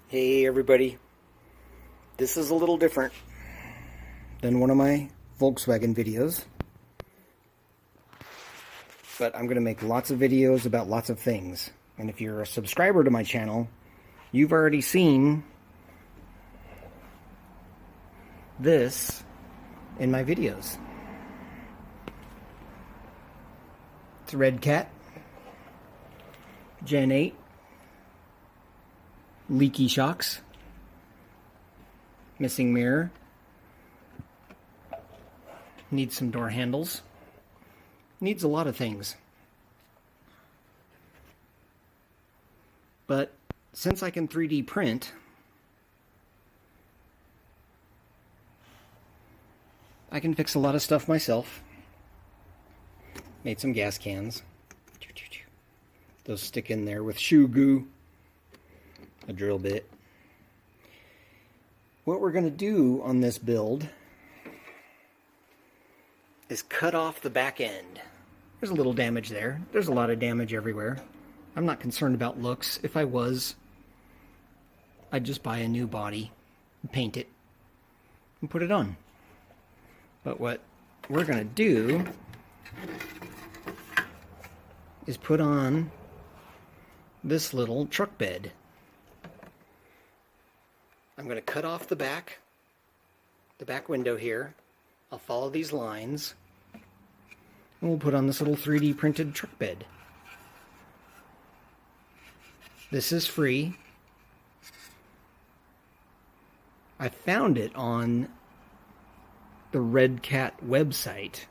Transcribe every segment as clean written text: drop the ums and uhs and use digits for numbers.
Hey everybody, this is a little different than one of my Volkswagen videos, but I'm going to make lots of videos about lots of things. And if you're a subscriber to my channel, you've already seen this in my videos. It's a Red Cat, Gen 8, leaky shocks, missing mirror, needs some door handles, needs a lot of things. But since I can 3D print, I can fix a lot of stuff myself. Made some gas cans. Those stick in there with shoe goo, a drill bit. What we're going to do on this build is cut off the back end. There's a little damage there. There's a lot of damage everywhere. I'm not concerned about looks. If I was, I'd just buy a new body, and paint it, and put it on. But what we're going to do is put on this little truck bed. I'm going to cut off the back window here. I'll follow these lines, and we'll put on this little 3D printed truck bed. This is free. I found it on the Red Cat website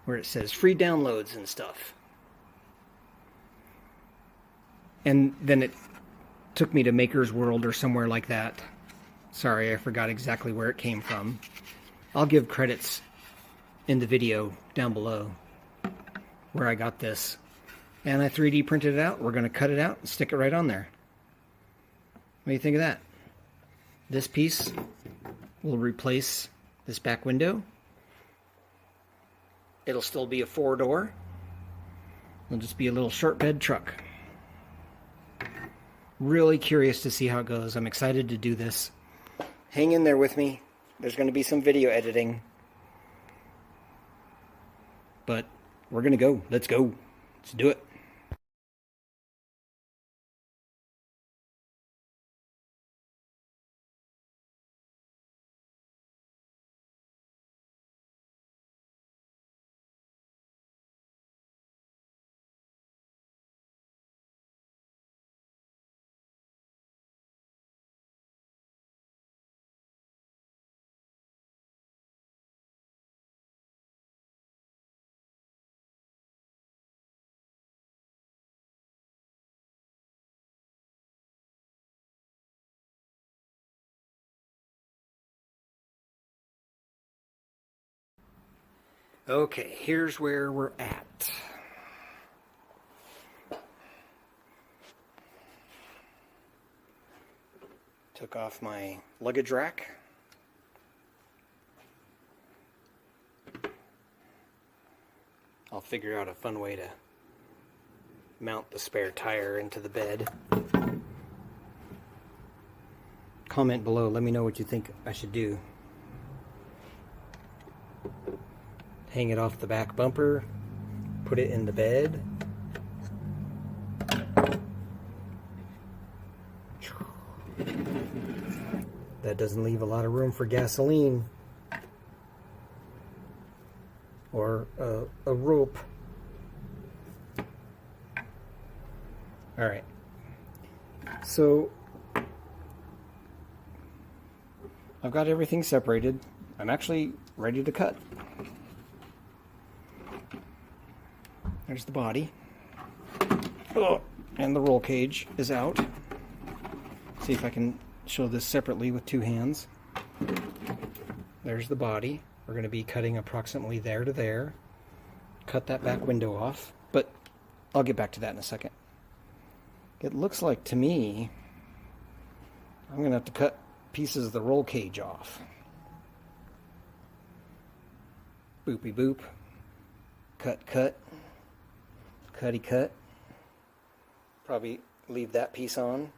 where it says free downloads and stuff. And then it took me to Maker's World or somewhere like that. Sorry, I forgot exactly where it came from. I'll give credits in the video down below where I got this. And I 3D printed it out. We're going to cut it out and stick it right on there. What do you think of that? This piece will replace this back window. It'll still be a 4-door. It'll just be a little short bed truck. Really curious to see how it goes. I'm excited to do this. Hang in there with me. There's going to be some video editing. But we're going to go. Let's go. Let's do it. Okay, here's where we're at. Took off my luggage rack. I'll figure out a fun way to mount the spare tire into the bed. Comment below, let me know what you think I should do. Hang it off the back bumper, put it in the bed. That doesn't leave a lot of room for gasoline or a rope. All right, so I've got everything separated. I'm actually ready to cut. There's the body. Oh, and the roll cage is out. See if I can show this separately with two hands. There's the body. We're going to be cutting approximately there to there. Cut that back window off, but I'll get back to that in a second. It looks like to me I'm going to have to cut pieces of the roll cage off. Boopy boop. Cut, cut. Cutty cut. Probably leave that piece on.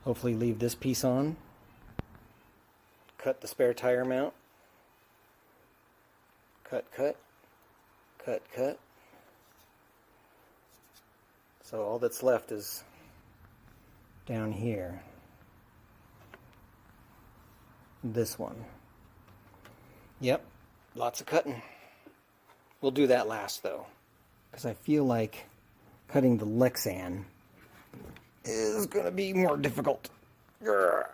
Hopefully leave this piece on. Cut the spare tire mount. Cut, cut, cut, cut. So all that's left is down here. This one. Yep, lots of cutting. We'll do that last though, because I feel like cutting the Lexan is going to be more difficult. Oh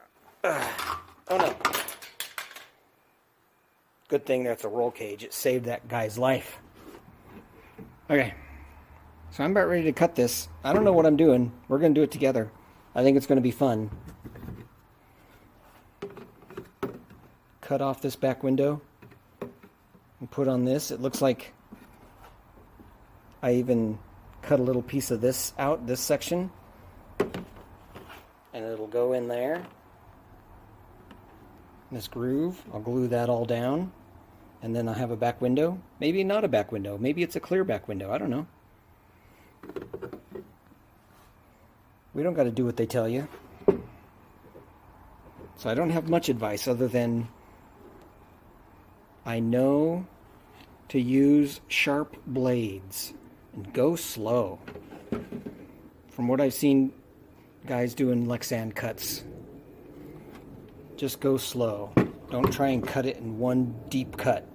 no. Good thing that's a roll cage. It saved that guy's life. Okay. So I'm about ready to cut this. I don't know what I'm doing. We're going to do it together. I think it's going to be fun. Cut off this back window and put on this. It looks like I even cut a little piece of this out, this section. And it'll go in there. This groove. I'll glue that all down. And then I'll have a back window. Maybe not a back window. Maybe it's a clear back window. I don't know. We don't got to do what they tell you. So I don't have much advice other than I know to use sharp blades and go slow. From what I've seen guys doing Lexan cuts, just go slow. Don't try and cut it in one deep cut.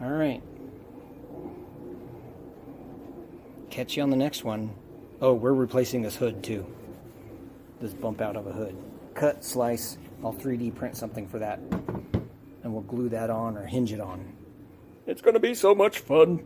All right. Catch you on the next one. Oh, we're replacing this hood too. This bump out of a hood. Cut, slice, I'll 3D print something for that. And we'll glue that on or hinge it on. It's going to be so much fun.